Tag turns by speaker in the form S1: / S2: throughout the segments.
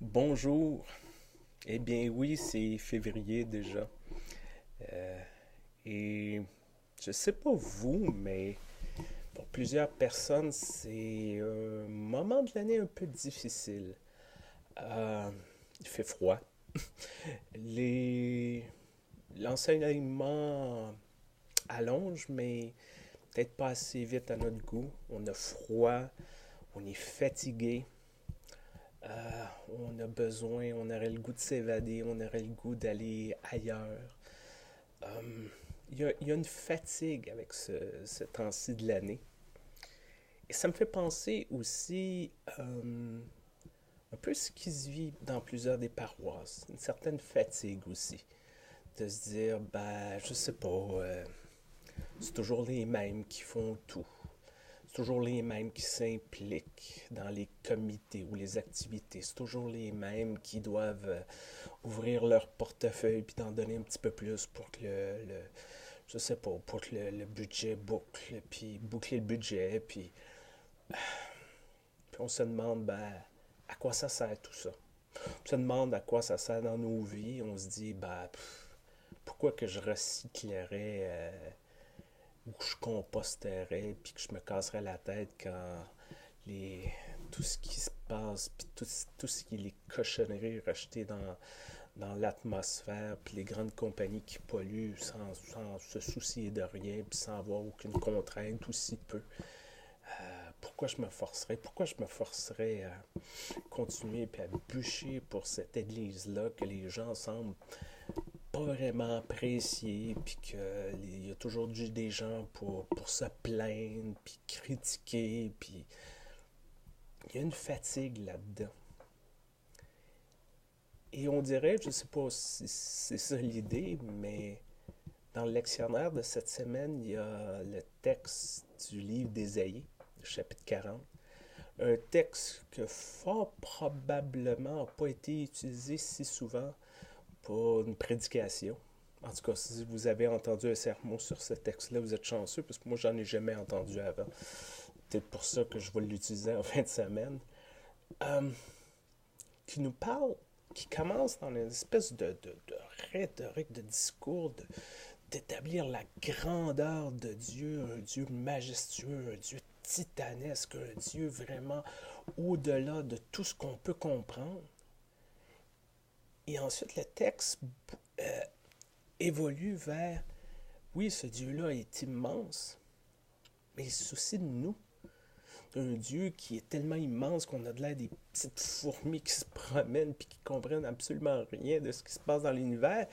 S1: Bonjour. Eh bien oui, c'est février déjà. Euh, et je sais pas vous, mais pour plusieurs personnes, c'est un moment de l'année un peu difficile. Euh, il fait froid. Les... L'ensoleillement allonge, mais peut-être pas assez vite à notre goût. On a froid, on est fatigué. On a besoin, on aurait le goût de s'évader, on aurait le goût d'aller ailleurs. Il y a une fatigue avec ce temps-ci de l'année. Et ça me fait penser aussi un peu ce qui se vit dans plusieurs des paroisses. Une certaine fatigue aussi. De se dire, ben, je sais pas, c'est toujours les mêmes qui font tout. C'est toujours les mêmes qui s'impliquent dans les comités ou les activités. C'est toujours les mêmes qui doivent ouvrir leur portefeuille puis d'en donner un petit peu plus pour que je sais pas, pour que le budget boucle, puis boucler le budget, puis on se demande, ben, à quoi ça sert tout ça? On se demande à quoi ça sert dans nos vies. On se dit, ben, pourquoi que je recyclerais ou que je composterais, puis que je me casserais la tête quand les, tout ce qui se passe, puis tout ce qui est les cochonneries rejetées dans l'atmosphère, puis les grandes compagnies qui polluent sans se soucier de rien, puis sans avoir aucune contrainte ou si peu. Pourquoi je me forcerais à continuer puis à bûcher pour cette église-là que les gens semblent pas vraiment apprécier, puis qu'il y a toujours des gens pour se plaindre, puis critiquer, puis il y a une fatigue là-dedans. Et on dirait, je sais pas si c'est ça l'idée, mais dans le lectionnaire de cette semaine, il y a le texte du livre d'Ésaïe, chapitre 40. Un texte que fort probablement n'a pas été utilisé si souvent pour une prédication. En tout cas, si vous avez entendu un sermon sur ce texte-là, vous êtes chanceux, parce que moi, j'en ai jamais entendu avant. Peut-être pour ça que je vais l'utiliser en fin de semaine. Euh, qui nous parle, qui commence dans une espèce de rhétorique, de discours, d'établir la grandeur de Dieu, un Dieu majestueux, un Dieu titanesque, un Dieu vraiment au-delà de tout ce qu'on peut comprendre. Et ensuite, le texte euh, évolue vers, oui, ce Dieu-là est immense, mais il se soucie de nous. Un Dieu qui est tellement immense qu'on a de l'air des petites fourmis qui se promènent puis qui comprennent absolument rien de ce qui se passe dans l'univers.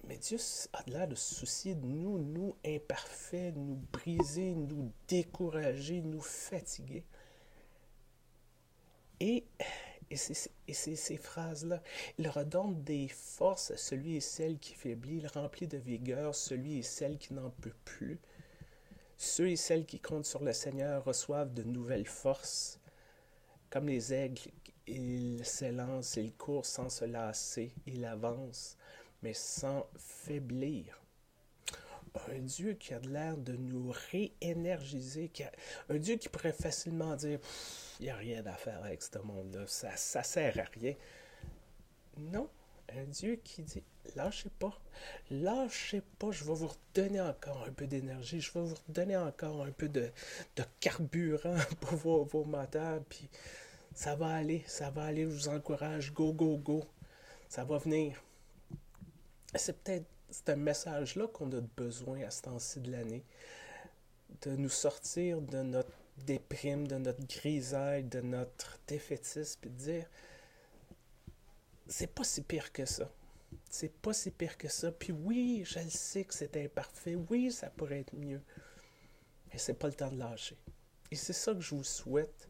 S1: Mais Dieu a de l'air de se soucier de nous, nous imparfaits, nous briser, nous décourager, nous fatiguer. Et, ces phrases-là, il redonne des forces à celui et celle qui faiblit, il remplit de vigueur celui et celle qui n'en peut plus. Ceux et celles qui comptent sur le Seigneur reçoivent de nouvelles forces. Comme les aigles, ils s'élancent, ils courent sans se lasser, ils avancent, mais sans faiblir. Un Dieu qui a de l'air de nous réénergiser, un Dieu qui pourrait facilement dire, il n'y a rien à faire avec ce monde-là, ça ne sert à rien. Non, un Dieu qui dit, lâchez pas, je vais vous redonner encore un peu d'énergie, je vais vous redonner encore un peu de carburant pour vos moteurs, puis ça va aller, je vous encourage, go, go, go, ça va venir. C'est un message-là qu'on a besoin à ce temps-ci de l'année, de nous sortir de notre déprime, de notre grisaille, de notre défaitisme, puis de dire, c'est pas si pire que ça. C'est pas si pire que ça. Puis oui, je le sais que c'est imparfait. Oui, ça pourrait être mieux. Mais c'est pas le temps de lâcher. Et c'est ça que je vous souhaite.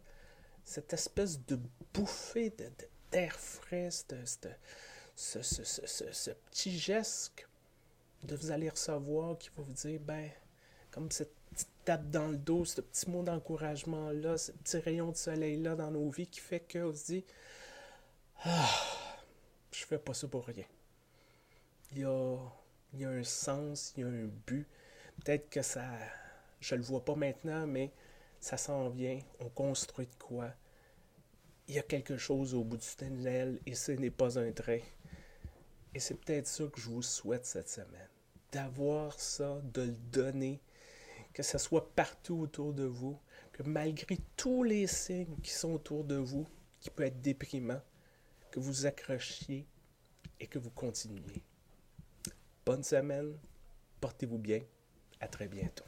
S1: Cette espèce de bouffée d'air frais, ce petit geste de vous allez recevoir qui va vous dire, ben, comme cette petite tape dans le dos, ce petit mot d'encouragement-là, ce petit rayon de soleil-là dans nos vies qui fait qu'on se dit, je fais pas ça pour rien. Il y a, il y a un sens, il y a un but. Peut-être que ça, je le vois pas maintenant, mais ça s'en vient. On construit de quoi. il y a quelque chose au bout du tunnel et ce n'est pas un train. Et c'est peut-être ça que je vous souhaite cette semaine. D'avoir ça, de le donner, que ça soit partout autour de vous, que malgré tous les signes qui sont autour de vous, qui peuvent être déprimants, que vous accrochiez et que vous continuiez. Bonne semaine, portez-vous bien, à très bientôt.